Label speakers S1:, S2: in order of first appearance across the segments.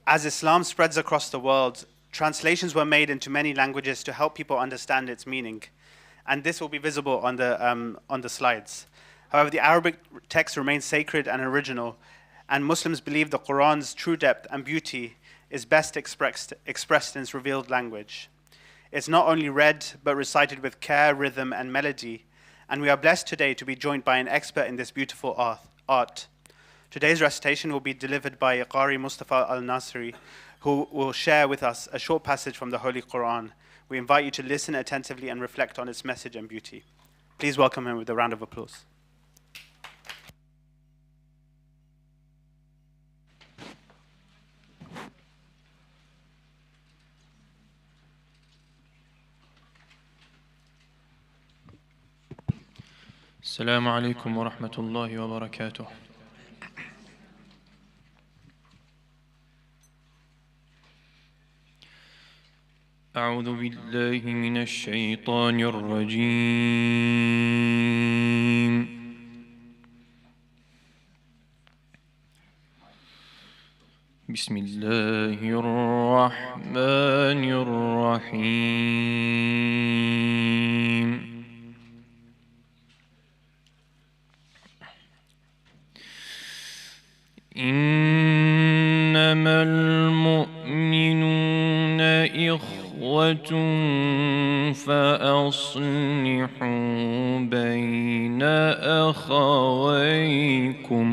S1: As Islam spreads across the world, translations were made into many languages to help people understand its meaning, and this will be visible on the slides. However, the Arabic text remains sacred and original, and Muslims believe the Quran's true depth and beauty is best expressed in its revealed language. It's not only read, but recited with care, rhythm, and melody, and we are blessed today to be joined by an expert in this beautiful art. Today's recitation will be delivered by Qari Mustafa Al-Nasri, who will share with us a short passage from the Holy Quran. We invite you to listen attentively and reflect on its message and beauty. Please welcome him with a round of applause.
S2: السلام عليكم ورحمة الله وبركاته. أعوذ بالله من الشيطان الرجيم. بسم الله الرحمن الرحيم. إنما المؤمنون إخوة فأصلحوا بين أخويكم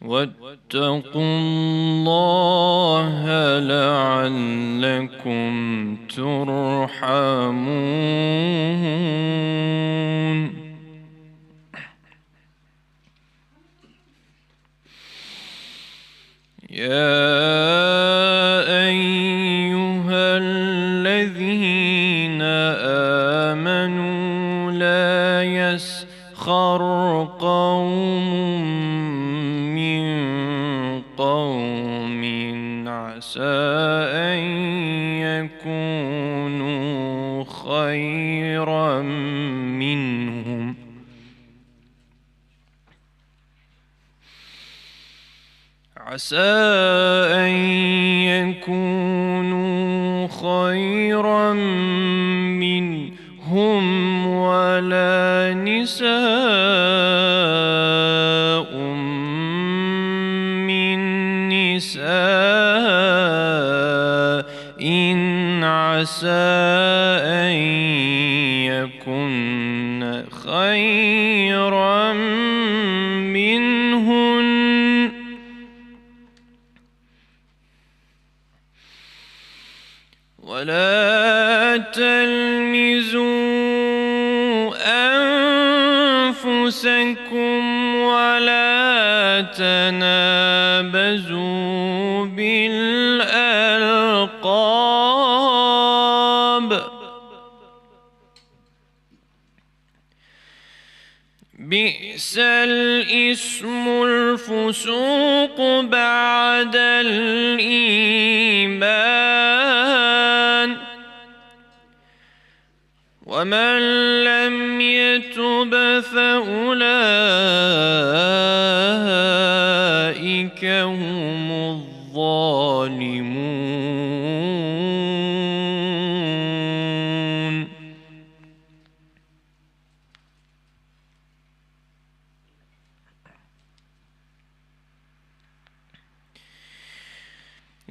S2: واتقوا الله لعلكم ترحمون. يا أيها الذين آمنوا لا يسخر قوم من قوم عسى أن يكونوا خيرا منهم عسى أن يكونوا خيرا منهم ولا نساء من نساء عسى أن يكن خيرا منهن ولا تلمزوا أنفسكم ولا تنابزوا بالألقاب بئس الاسم الفسوق بعد الإيمان ومن لم يتب فأولئك هم الظالمون.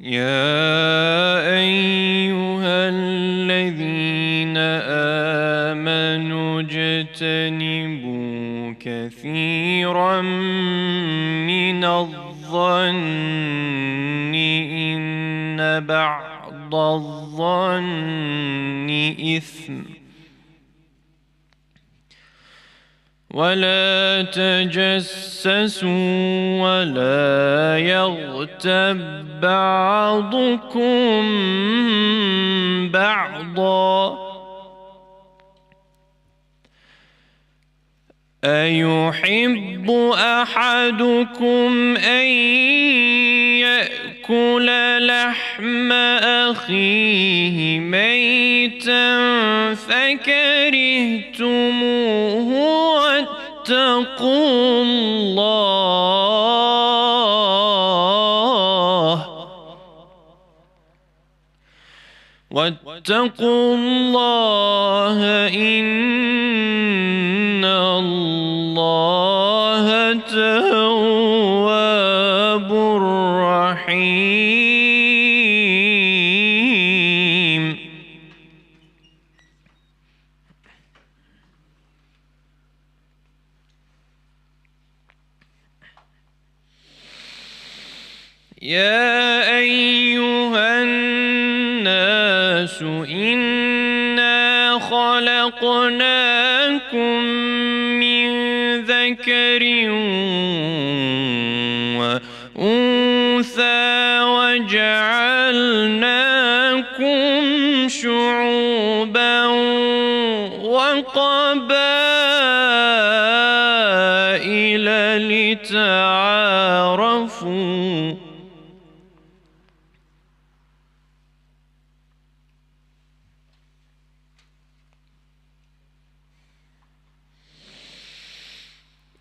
S2: يا أيها الذين آمنوا اجتنبوا كثيرا من الظن إن بعض الظن إثم ولا تجسسوا ولا يغتب بعضكم بعضا أيحب أحدكم أن يأكل لحم أخيه ميتا فكرهتموه واتقوا الله إن الله تواب رحيم. يا أيها الناس إنا خلقناكم من ذكر وأنثى وجعلناكم شعوبا وقبائل لتعارفوا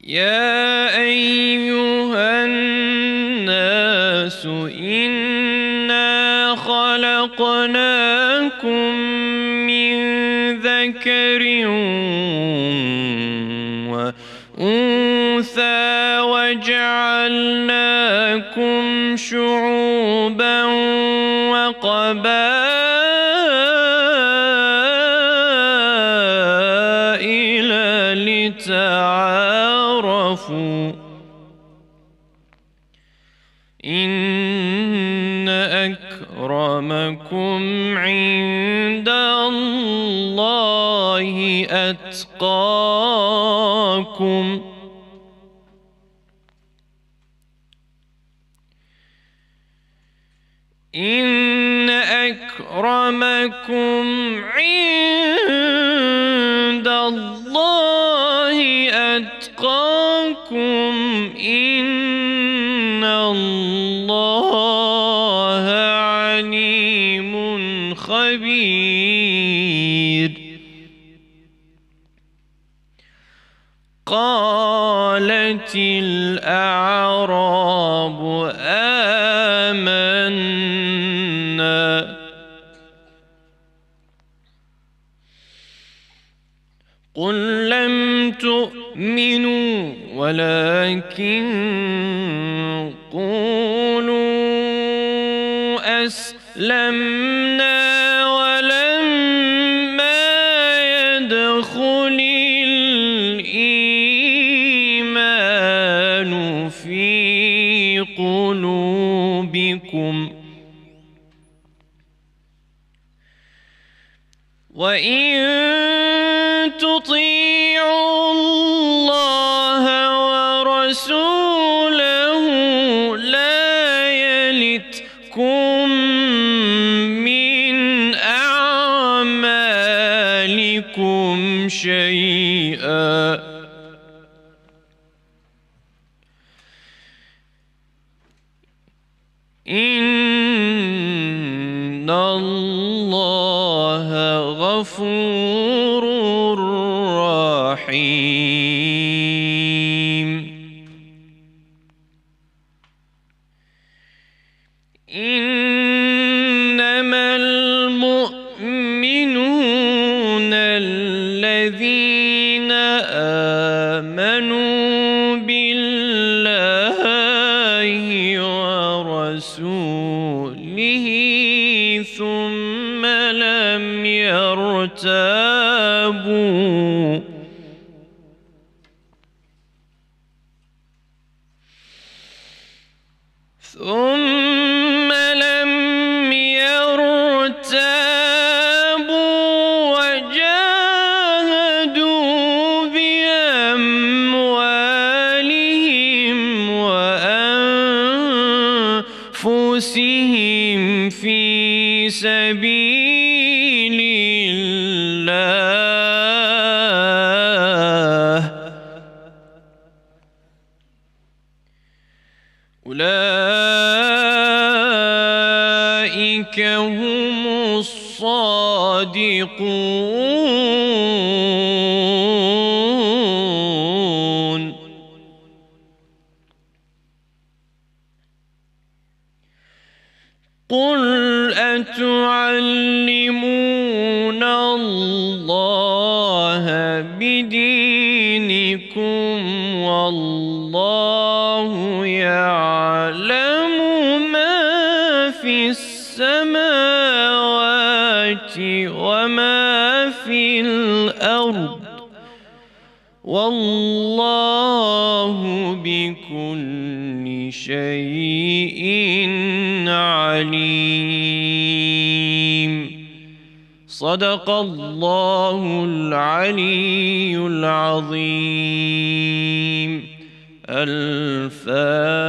S2: يا أيها الناس إنا خلقناكم من ذكر وأنثى وجعلناكم شعوبا وقبائل لتعارفوا إن أكرمكم عند الله أتقاكم إن أكرمكم عند الله أتقاكم إن الله عليم خبير. قالت الأعراب آمنا قل لم تؤمنوا ولكن قولوا أسلمنا ولما يدخل الإيمان في قلوبكم وإن تطيعوا الله ورسوله لا يلتكم من أعمالكم شيئا إن الله غفور رحيم. إنما المؤمنون الذين آمنوا بالله ورسوله ثم لم يرتابوا وجاهدوا بأموالهم وأنفسهم في سبيل الله أولئك هم الصادقون. قل أتعلمون الله بدينكم والله يعلم ما في السماوات وما في الأرض والله بكل شيء عليم صدق الله العلي العظيم الفاتحة.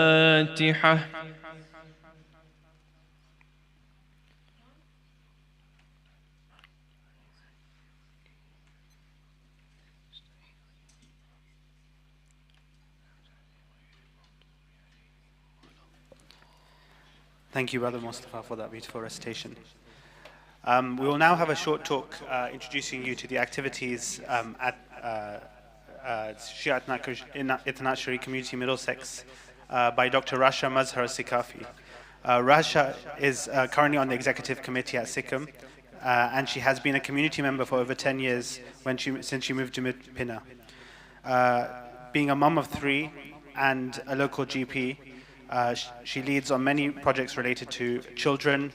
S1: Thank you, Brother Mustafa, for that beautiful recitation. We will now have a short talk introducing you to the activities at Shia International Community Middlesex by Dr. Rasha Mazhar Sikafi. Rasha is currently on the executive committee at SICM, and she has been a community member for over 10 years since she moved to Pinner. Being a mum of 3 and a local GP, she leads on many projects related to children,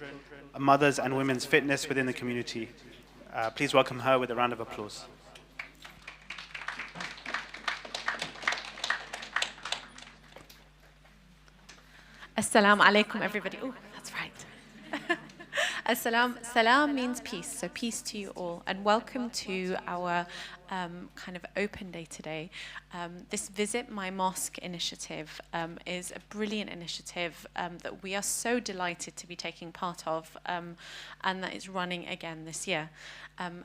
S1: mothers and women's fitness within the community. Please welcome her with a round of applause.
S3: Assalamu alaikum, everybody. Oh, that's right. Salam means peace, so peace to you all, and welcome to our kind of open day today. This Visit My Mosque initiative is a brilliant initiative that we are so delighted to be taking part of, and that is running again this year.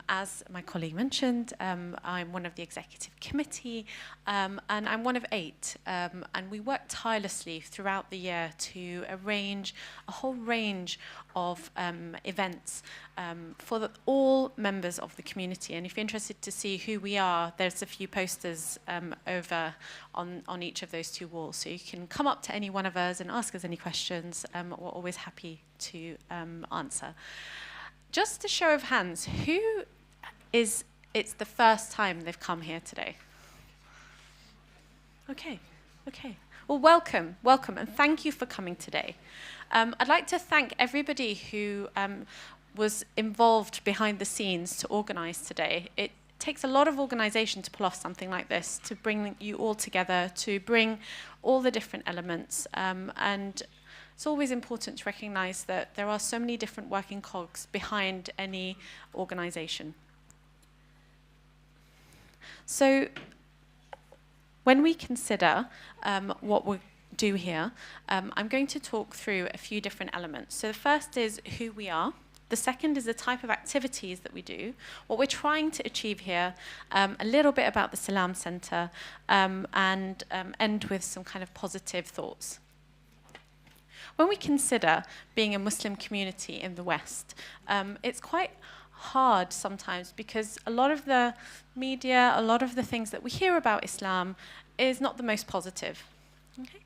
S3: As my colleague mentioned, I'm one of the executive committee, and I'm one of 8, and we work tirelessly throughout the year to arrange a whole range of events for all members of the community. And if you're interested to see who we are, there's a few posters over on each of those 2 walls, so you can come up to any one of us and ask us any questions. We're always happy to answer. Just a show of hands, who is it's the first time they've come here today? Okay. Well, welcome, and thank you for coming today. I'd like to thank everybody who was involved behind the scenes to organize today. It takes a lot of organization to pull off something like this, to bring you all together, to bring all the different elements, and it's always important to recognize that there are so many different working cogs behind any organization. So when we consider what we do here, I'm going to talk through a few different elements. So the first is who we are. The second is the type of activities that we do, what we're trying to achieve here, a little bit about the Salam Center, and end with some kind of positive thoughts. When we consider being a Muslim community in the West, it's quite hard sometimes because a lot of the media, a lot of the things that we hear about Islam is not the most positive. Okay.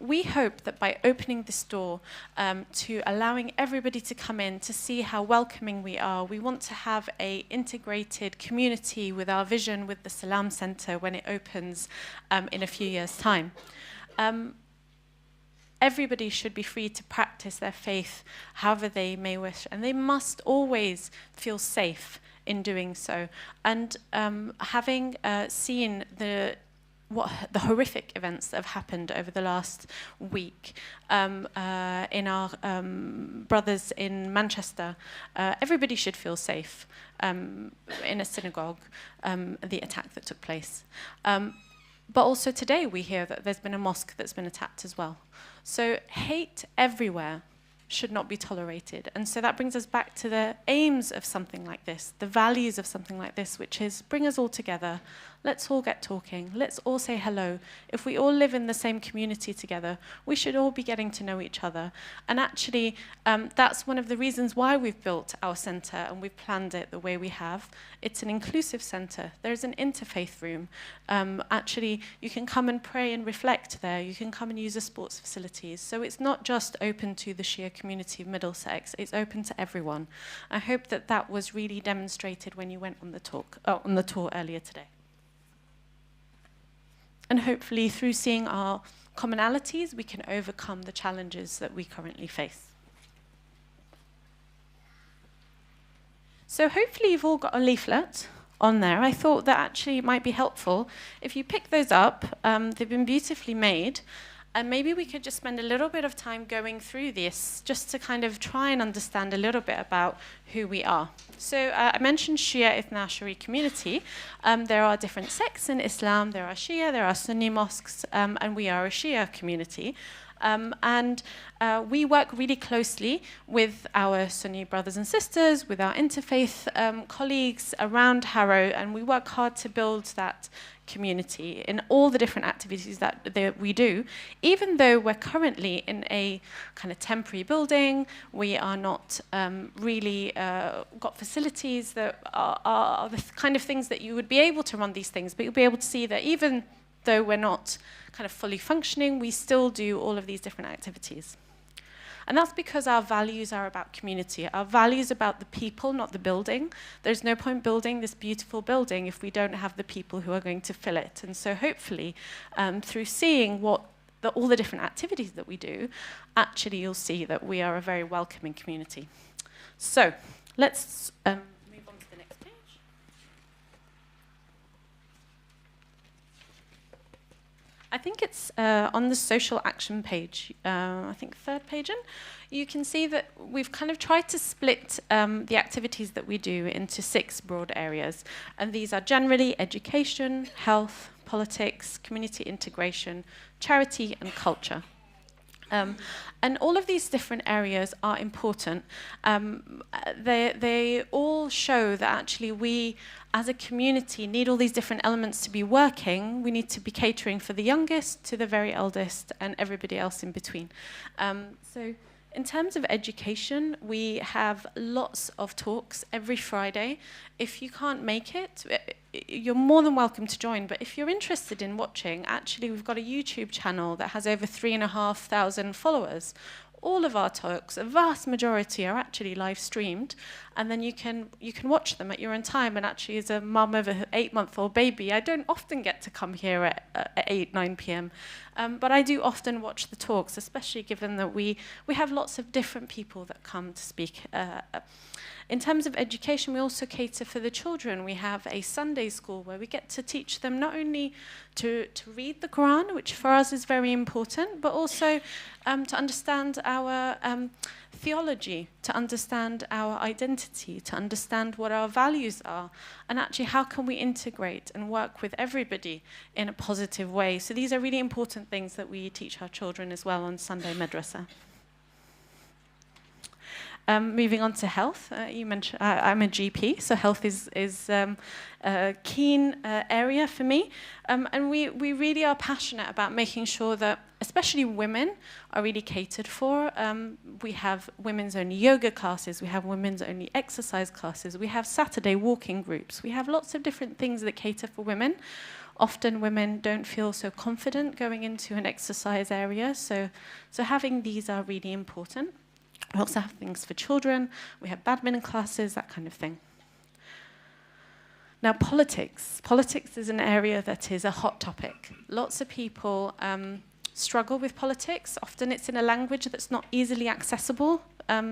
S3: We hope that by opening this door to allowing everybody to come in to see how welcoming we are, we want to have an integrated community with our vision with the Salam Center when it opens in a few years' time. Everybody should be free to practice their faith however they may wish, and they must always feel safe in doing so. And having seen the horrific events that have happened over the last week in our brothers in Manchester, everybody should feel safe in a synagogue, the attack that took place. But also today we hear that there's been a mosque that's been attacked as well. So hate everywhere should not be tolerated. And so that brings us back to the aims of something like this, the values of something like this, which is bring us all together, let's all get talking. Let's all say hello. If we all live in the same community together, we should all be getting to know each other. And actually, that's one of the reasons why we've built our centre and we've planned it the way we have. It's an inclusive centre. There's an interfaith room. Actually, you can come and pray and reflect there. You can come and use the sports facilities. So it's not just open to the Shia community of Middlesex. It's open to everyone. I hope that that was really demonstrated when you went on the tour earlier today. And hopefully through seeing our commonalities, we can overcome the challenges that we currently face. So hopefully you've all got a leaflet on there. I thought that actually it might be helpful. If you pick those up, they've been beautifully made. And maybe we could just spend a little bit of time going through this, just to kind of try and understand a little bit about who we are. So I mentioned Shia Ithna Ashari community. There are different sects in Islam. There are Shia, there are Sunni mosques, and we are a Shia community. We work really closely with our Sunni brothers and sisters, with our interfaith colleagues around Harrow, and we work hard to build that community in all the different activities that we do. Even though we're currently in a kind of temporary building, we are not really got facilities that are the kind of things that you would be able to run these things, but you'll be able to see that even though we're not kind of fully functioning, we still do all of these different activities. And that's because our values are about community. Our values are about the people, not the building. There's no point building this beautiful building if we don't have the people who are going to fill it. And so hopefully, through seeing all the different activities that we do, actually you'll see that we are a very welcoming community. So let's move on to the next page. I think it's on the social action page, I think third page in. You can see that we've kind of tried to split the activities that we do into 6 broad areas. And these are generally education, health, politics, community integration, charity, and culture. And all of these different areas are important. They all show that actually we, as a community, need all these different elements to be working. We need to be catering for the youngest to the very eldest and everybody else in between. So in terms of education, we have lots of talks every Friday. If you can't make it, you're more than welcome to join. But if you're interested in watching, actually we've got a YouTube channel that has over 3,500 followers. All of our talks, a vast majority, are actually live streamed, and then you can watch them at your own time. And actually, as a mum of an 8-month-old baby, I don't often get to come here at 8, 9 p.m. But I do often watch the talks, especially given that we have lots of different people that come to speak. In terms of education, we also cater for the children. We have a Sunday school where we get to teach them not only to read the Quran, which for us is very important, but also to understand our theology, to understand our identity, to understand what our values are, and actually how can we integrate and work with everybody in a positive way. So these are really important things that we teach our children as well on Sunday Madrasa. Moving on to health, you mentioned I'm a GP, so health is a keen area for me, and we really are passionate about making sure that especially women are really catered for. We have women's only yoga classes, we have women's only exercise classes, we have Saturday walking groups, we have lots of different things that cater for women. Often women don't feel so confident going into an exercise area, so having these are really important. We also have things for children, we have badminton classes, that kind of thing. Now, politics. Politics is an area that is a hot topic. Lots of people struggle with politics. Often it's in a language that's not easily accessible.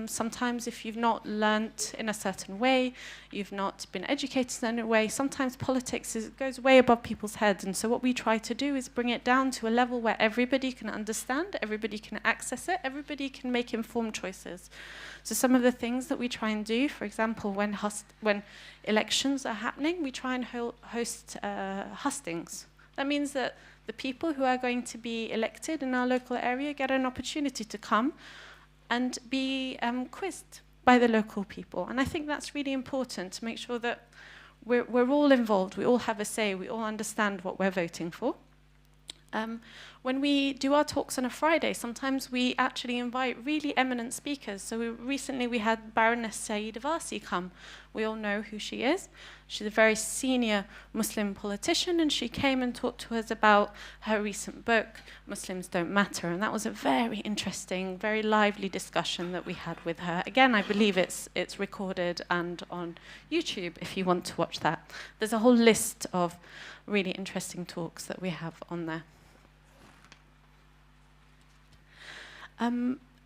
S3: Sometimes if you've not learnt in a certain way, you've not been educated in a way, sometimes politics goes way above people's heads. And so what we try to do is bring it down to a level where everybody can understand, everybody can access it, everybody can make informed choices. So some of the things that we try and do, for example, when elections are happening, we try and host hustings. That means that the people who are going to be elected in our local area get an opportunity to come and be quizzed by the local people. And I think that's really important to make sure that we're all involved, we all have a say, we all understand what we're voting for. When we do our talks on a Friday, sometimes we actually invite really eminent speakers. So recently we had Baroness Saeed Avasi come. We all know who she is. She's a very senior Muslim politician, and she came and talked to us about her recent book, Muslims Don't Matter. And that was a very interesting, very lively discussion that we had with her. Again, I believe it's recorded and on YouTube if you want to watch that. There's a whole list of really interesting talks that we have on there.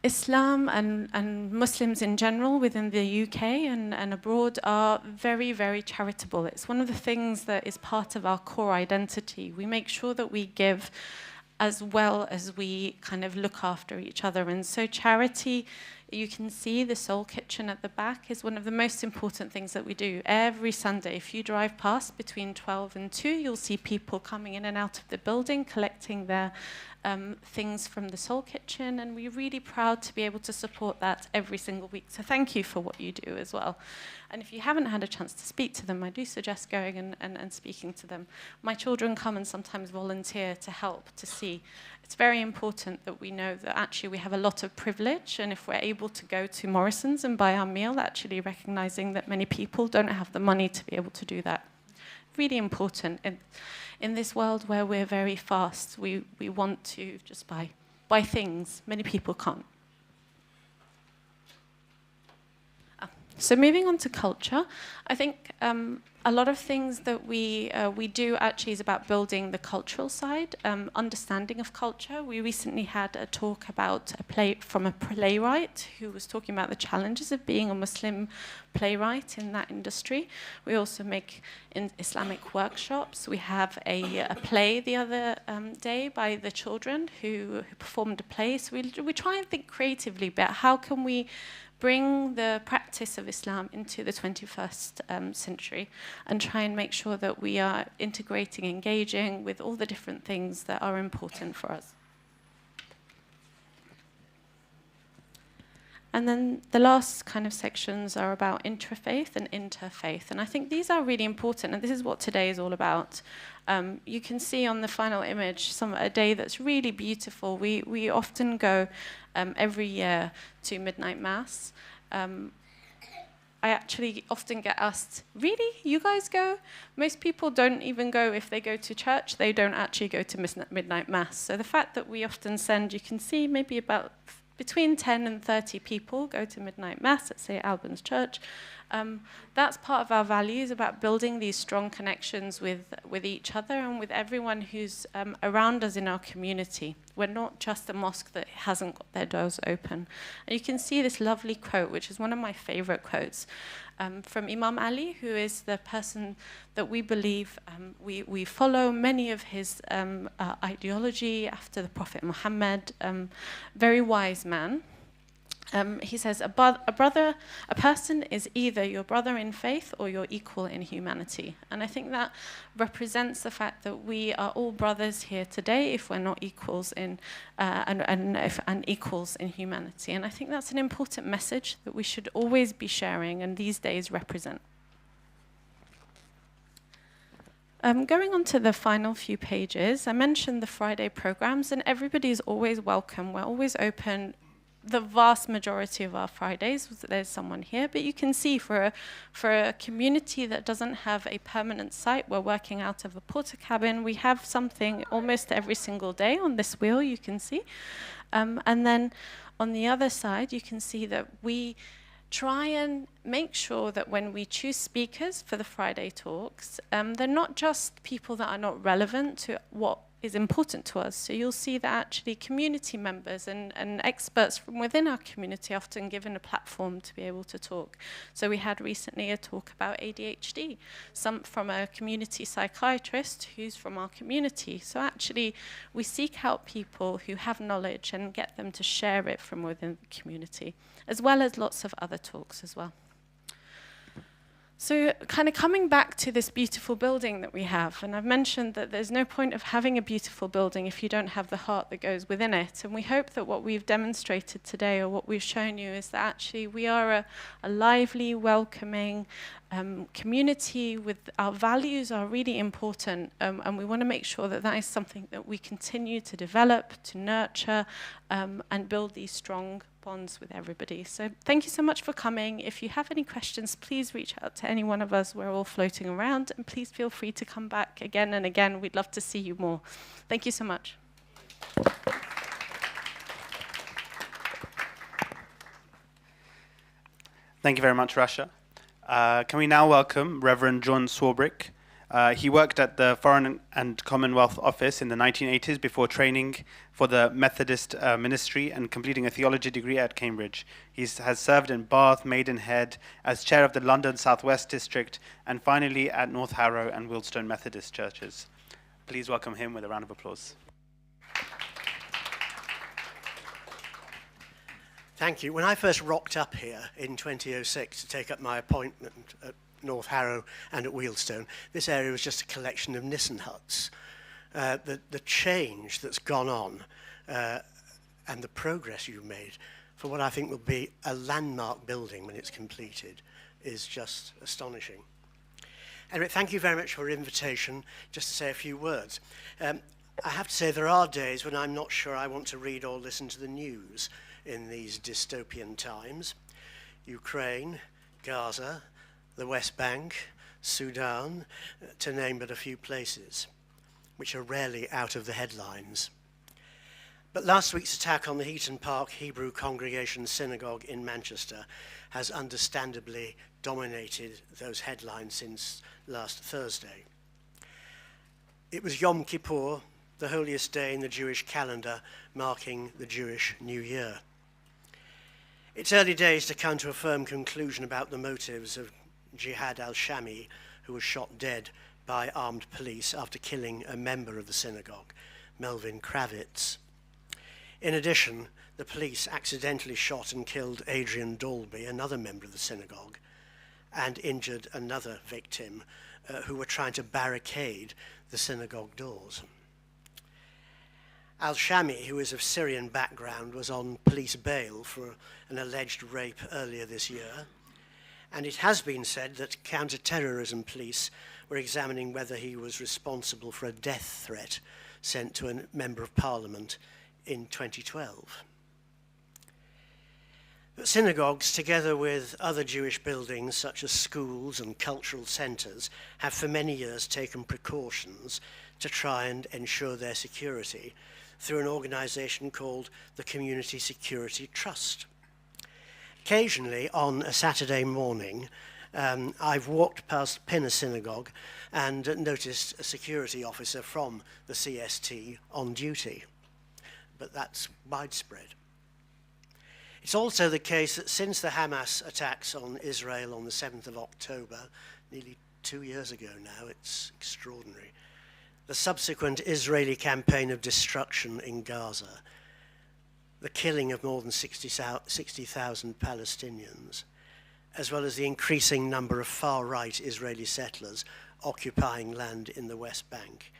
S3: Islam and Muslims in general within the UK and abroad are very, very charitable. It's one of the things that is part of our core identity. We make sure that we give as well as we kind of look after each other. And so charity, you can see the Soul Kitchen at the back is one of the most important things that we do. Every Sunday, if you drive past between 12 and 2, you'll see people coming in and out of the building, collecting their things from the Soul Kitchen, and we're really proud to be able to support that every single week. So thank you for what you do as well. And if you haven't had a chance to speak to them, I do suggest going and speaking to them. My children come and sometimes volunteer to help to see. It's very important that we know that actually we have a lot of privilege, and if we're able to go to Morrison's and buy our meal, actually recognizing that many people don't have the money to be able to do that. Really important. In this world where we're very fast, we want to just buy things. Many people can't. So moving on to culture, I think a lot of things that we do actually is about building the cultural side, understanding of culture. We recently had a talk about a play from a playwright who was talking about the challenges of being a Muslim playwright in that industry. We also make Islamic workshops. We have a play the other day by the children who performed a play. So we try and think creatively about how can we bring the practice of Islam into the 21st century and try and make sure that we are integrating, engaging with all the different things that are important for us. And then the last kind of sections are about intrafaith and interfaith. And I think these are really important, and this is what today is all about. You can see on the final image a day that's really beautiful. We often go every year to midnight mass. I actually often get asked, really, you guys go? Most people don't even go if they go to church. They don't actually go to midnight mass. So the fact that we often send, you can see maybe about between 10 and 30 people go to midnight mass at St. Albans Church. That's part of our values, about building these strong connections with each other and with everyone who's around us in our community. We're not just a mosque that hasn't got their doors open. And you can see this lovely quote, which is one of my favorite quotes, from Imam Ali, who is the person that we believe we follow many of his ideology after the Prophet Muhammad, very wise man. He says, a person is either your brother in faith or your equal in humanity. And I think that represents the fact that we are all brothers here today if we're not equals in and equals in humanity. And I think that's an important message that we should always be sharing and these days represent. Going on to the final few pages, I mentioned the Friday programs, and everybody is always welcome. We're always open. The vast majority of our Fridays, there's someone here, but you can see for a community that doesn't have a permanent site, we're working out of a porta cabin. We have something almost every single day on this wheel, you can see. And then on the other side, you can see that we try and make sure that when we choose speakers for the Friday talks, they're not just people that are not relevant to what is important to us. So you'll see that actually community members and experts from within our community are often given a platform to be able to talk. So we had recently a talk about ADHD, some from a community psychiatrist who's from our community. So actually we seek out people who have knowledge and get them to share it from within the community, as well as lots of other talks as well. So kind of coming back to this beautiful building that we have, and I've mentioned that there's no point of having a beautiful building if you don't have the heart that goes within it. And we hope that what we've demonstrated today, or what we've shown you, is that actually we are a lively, welcoming community with our values are really important, and we want to make sure that that is something that we continue to develop, to nurture, and build these strong bonds with everybody. So thank you so much for coming. If you have any questions, please reach out to any one of us. We're all floating around, and please feel free to come back again and again. We'd love to see you more. Thank you so much.
S1: Thank you very much, Rasha. Can we now welcome Reverend John Swarbrick? He worked at the Foreign and Commonwealth Office in the 1980s before training for the Methodist ministry and completing a theology degree at Cambridge. He has served in Bath, Maidenhead, as chair of the London South West District, and finally at North Harrow and Wealdstone Methodist churches. Please welcome him with a round of applause.
S4: Thank you. When I first rocked up here in 2006 to take up my appointment at North Harrow and at Wealdstone, this area was just a collection of Nissen huts. The change that's gone on and the progress you've made for what I think will be a landmark building when it's completed is just astonishing. Anyway, thank you very much for your invitation. Just to say a few words. I have to say there are days when I'm not sure I want to read or listen to the news in these dystopian times. Ukraine, Gaza, the West Bank, Sudan, to name but a few places, which are rarely out of the headlines. But last week's attack on the Heaton Park Hebrew Congregation Synagogue in Manchester has understandably dominated those headlines since last Thursday. It was Yom Kippur, the holiest day in the Jewish calendar, marking the Jewish New Year. It's early days to come to a firm conclusion about the motives of Jihad al-Shami, who was shot dead by armed police after killing a member of the synagogue, Melvin Kravitz. In addition, the police accidentally shot and killed Adrian Dalby, another member of the synagogue, and injured another victim who were trying to barricade the synagogue doors. Al-Shami, who is of Syrian background, was on police bail for an alleged rape earlier this year. And it has been said that counter-terrorism police were examining whether he was responsible for a death threat sent to a member of parliament in 2012. But synagogues, together with other Jewish buildings such as schools and cultural centres, have for many years taken precautions to try and ensure their security through an organisation called the Community Security Trust. Occasionally, on a Saturday morning, I've walked past Pinner Synagogue and noticed a security officer from the CST on duty, but that's widespread. It's also the case that since the Hamas attacks on Israel on the 7th of October, nearly 2 years ago now, it's extraordinary, the subsequent Israeli campaign of destruction in Gaza, the killing of more than 60,000 Palestinians, as well as the increasing number of far-right Israeli settlers occupying land in the West Bank,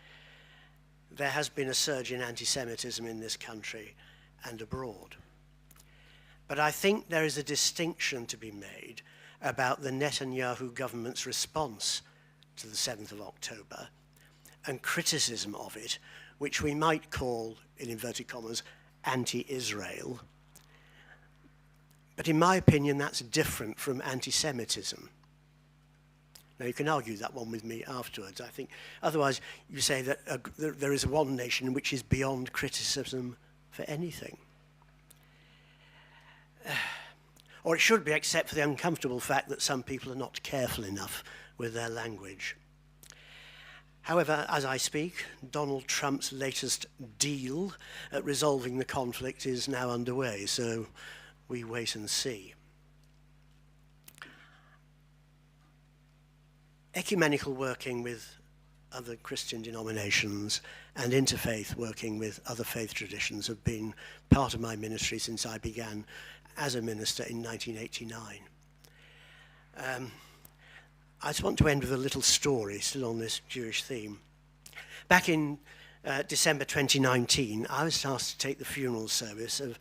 S4: there has been a surge in anti-Semitism in this country and abroad. But I think there is a distinction to be made about the Netanyahu government's response to the 7th of October and criticism of it, which we might call, in inverted commas, anti-Israel. But in my opinion, that's different from anti-Semitism. Now, you can argue that one with me afterwards. I think otherwise you say that there is one nation which is beyond criticism for anything. Or it should be, except for the uncomfortable fact that some people are not careful enough with their language. However, as I speak, Donald Trump's latest deal at resolving the conflict is now underway, so we wait and see. Ecumenical working with other Christian denominations and interfaith working with other faith traditions have been part of my ministry since I began as a minister in 1989. I just want to end with a little story, still on this Jewish theme. Back in December 2019, I was asked to take the funeral service of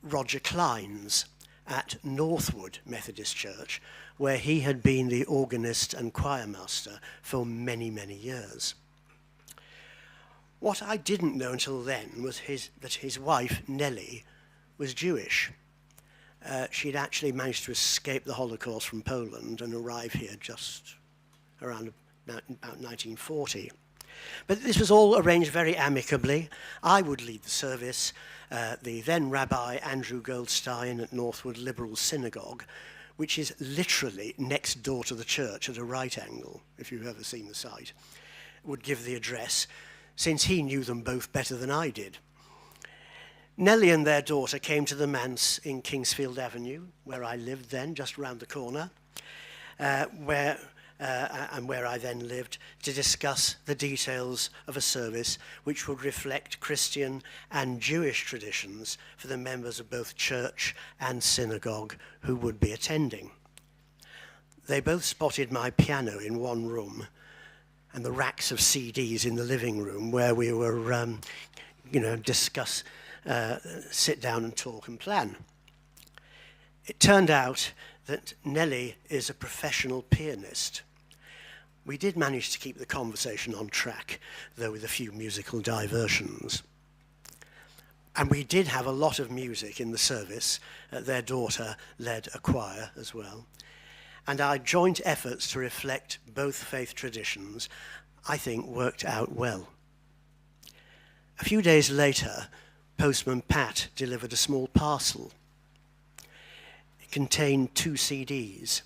S4: Roger Klein's at Northwood Methodist Church, where he had been the organist and choir master for many, many years. What I didn't know until then was that his wife, Nellie, was Jewish. She'd actually managed to escape the Holocaust from Poland and arrive here just around about 1940. But this was all arranged very amicably. I would lead the service. The then Rabbi Andrew Goldstein at Northwood Liberal Synagogue, which is literally next door to the church at a right angle, if you've ever seen the site, would give the address, since he knew them both better than I did. Nellie and their daughter came to the manse in Kingsfield Avenue, where I lived then, just round the corner, where I then lived, to discuss the details of a service which would reflect Christian and Jewish traditions for the members of both church and synagogue who would be attending. They both spotted my piano in one room and the racks of CDs in the living room where we were, discuss, sit down and talk and plan. It turned out that Nellie is a professional pianist. We did manage to keep the conversation on track, though with a few musical diversions. And we did have a lot of music in the service. Their daughter led a choir as well. And our joint efforts to reflect both faith traditions, I think, worked out well. A few days later, Postman Pat delivered a small parcel. It contained 2 CDs.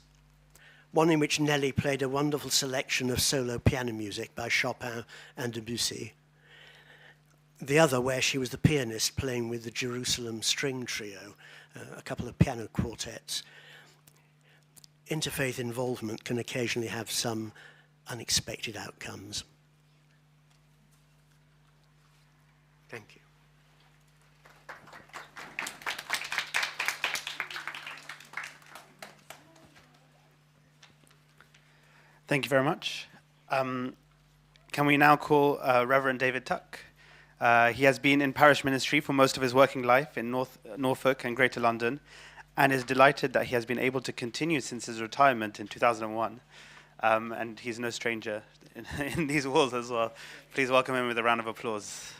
S4: One in which Nellie played a wonderful selection of solo piano music by Chopin and Debussy. The other where she was the pianist playing with the Jerusalem String Trio, a couple of piano quartets. Interfaith involvement can occasionally have some unexpected outcomes. Thank you.
S1: Thank you very much. Can we now call Reverend David Tuck? He has been in parish ministry for most of his working life in Norfolk and Greater London, and is delighted that he has been able to continue since his retirement in 2001. And he's no stranger in these walls as well. Please welcome him with a round of applause.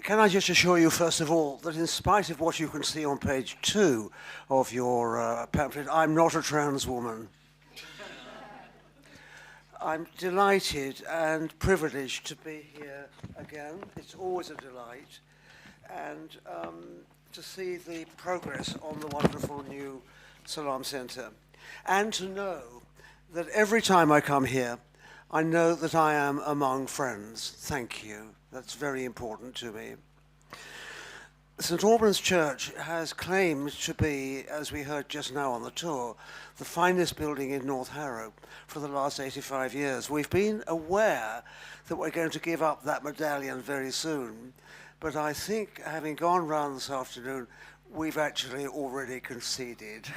S5: Can I just assure you, first of all, that in spite of what you can see on page 2 of your pamphlet, I'm not a trans woman. I'm delighted and privileged to be here again. It's always a delight. And to see the progress on the wonderful new Salam Center. And to know that every time I come here, I know that I am among friends. Thank you. That's very important to me. St. Albans Church has claimed to be, as we heard just now on the tour, the finest building in North Harrow for the last 85 years. We've been aware that we're going to give up that medallion very soon, but I think, having gone round this afternoon, we've actually already conceded.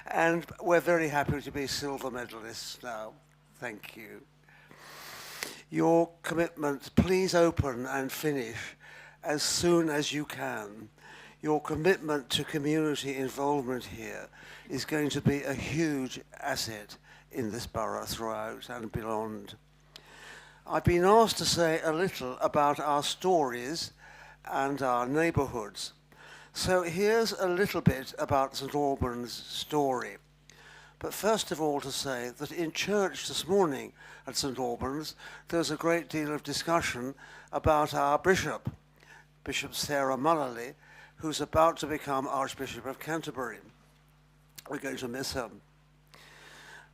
S5: And we're very happy to be silver medalists now. Thank you. Your commitment, please open and finish as soon as you can. Your commitment to community involvement here is going to be a huge asset in this borough throughout and beyond. I've been asked to say a little about our stories and our neighbourhoods. So here's a little bit about St. Albans' story. But first of all to say that in church this morning at St. Albans, there's a great deal of discussion about our bishop, Bishop Sarah Mullally, who's about to become Archbishop of Canterbury. We're going to miss her.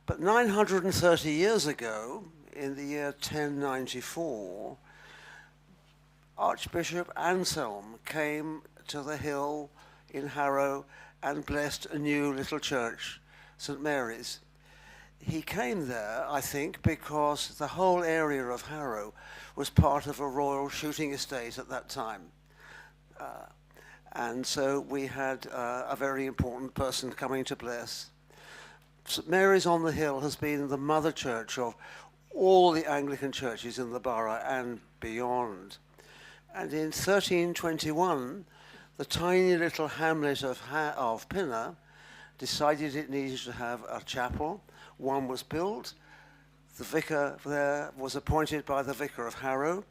S5: But 930 years ago, in the year 1094, Archbishop Anselm came to the hill in Harrow and blessed a new little church, St. Mary's. He came there, I think, because the whole area of Harrow was part of a royal shooting estate at that time. And so we had a very important person coming to bless. St Mary's on the Hill has been the mother church of all the Anglican churches in the borough and beyond. And in 1321, the tiny little hamlet of Pinner decided it needed to have a chapel. One was built. The vicar there was appointed by the Vicar of Harrow,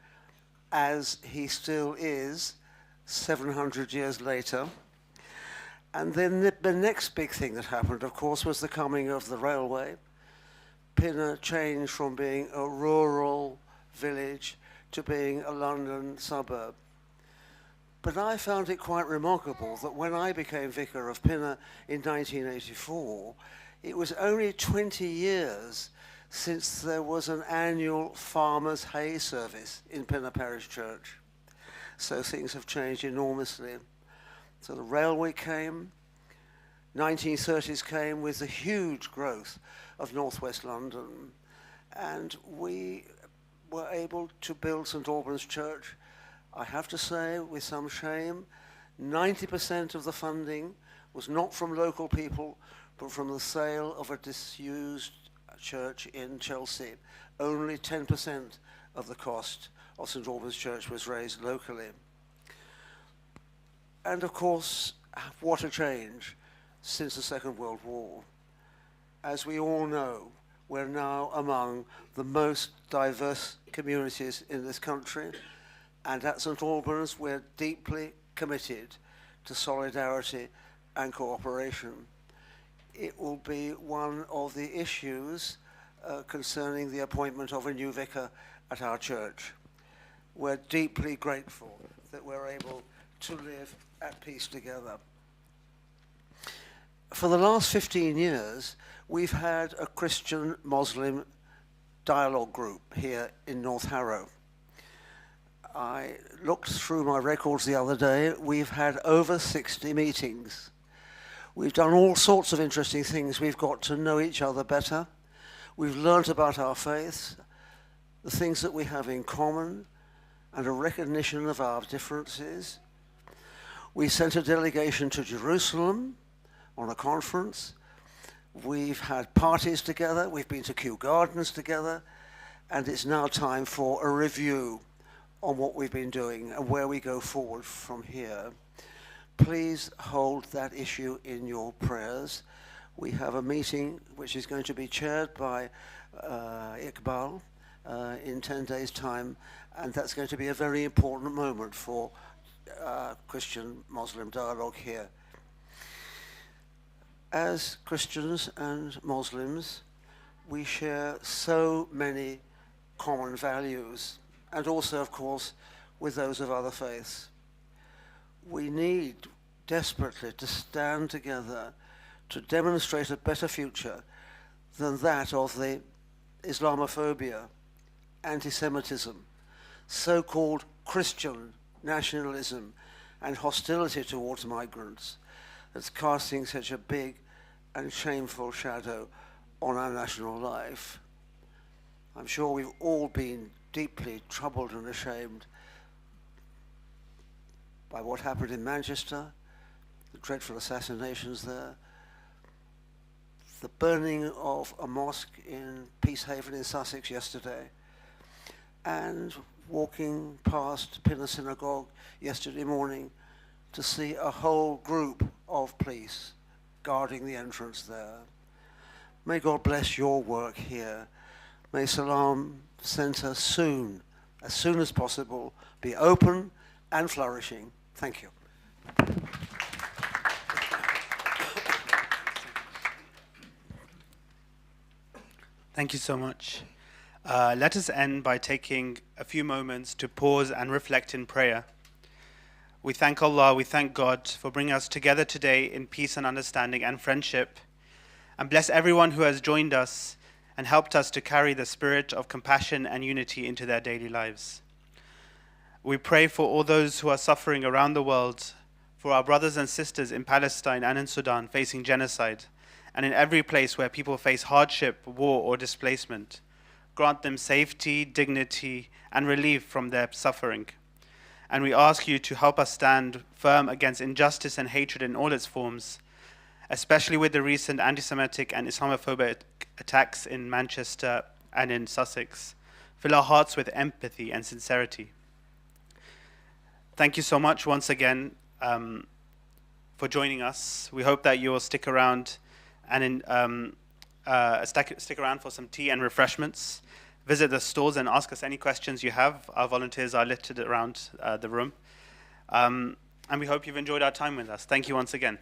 S5: as he still is 700 years later. And then the next big thing that happened, of course, was the coming of the railway. Pinner changed from being a rural village to being a London suburb. But I found it quite remarkable that when I became Vicar of Pinner in 1984, it was only 20 years since there was an annual farmer's hay service in Pinner Parish Church. So things have changed enormously. So the railway came, 1930s came with the huge growth of northwest London, and we were able to build St Albans Church. I have to say, with some shame, 90% of the funding was not from local people, but from the sale of a disused church in Chelsea. Only 10% of the cost of St Albans Church was raised locally. And of course, what a change since the Second World War. As we all know, we're now among the most diverse communities in this country, and at St Albans we're deeply committed to solidarity and cooperation. It will be one of the issues concerning the appointment of a new vicar at our church. We're deeply grateful that we're able to live at peace together. For the last 15 years, we've had a Christian-Muslim dialogue group here in North Harrow. I looked through my records the other day. We've had over 60 meetings. We've done all sorts of interesting things. We've got to know each other better. We've learnt about our faiths, the things that we have in common, and a recognition of our differences. We sent a delegation to Jerusalem on a conference. We've had parties together. We've been to Kew Gardens together. And it's now time for a review on what we've been doing and where we go forward from here. Please hold that issue in your prayers. We have a meeting which is going to be chaired by Iqbal in 10 days' time, and that's going to be a very important moment for Christian-Muslim dialogue here. As Christians and Muslims, we share so many common values, and also, of course, with those of other faiths. We need desperately to stand together to demonstrate a better future than that of the Islamophobia, anti-Semitism, so-called Christian nationalism, and hostility towards migrants that's casting such a big and shameful shadow on our national life. I'm sure we've all been deeply troubled and ashamed by what happened in Manchester, the dreadful assassinations there, the burning of a mosque in Peacehaven in Sussex yesterday, and walking past Pinner Synagogue yesterday morning to see a whole group of police guarding the entrance there. May God bless your work here. May Salam Centre soon, as soon as possible, be open and flourishing. Thank you.
S1: Thank you so much. Let us end by taking a few moments to pause and reflect in prayer. We thank Allah, we thank God for bringing us together today in peace and understanding and friendship, and bless everyone who has joined us and helped us to carry the spirit of compassion and unity into their daily lives. We pray for all those who are suffering around the world, for our brothers and sisters in Palestine and in Sudan facing genocide, and in every place where people face hardship, war, or displacement. Grant them safety, dignity, and relief from their suffering. and we ask you to help us stand firm against injustice and hatred in all its forms, especially with the recent anti-Semitic and Islamophobic attacks in Manchester and in Sussex. Fill our hearts with empathy and sincerity. Thank you so much once again for joining us. We hope that you will stick around and stick around for some tea and refreshments. Visit the stalls and ask us any questions you have. Our volunteers are littered around the room. And we hope you've enjoyed our time with us. Thank you once again.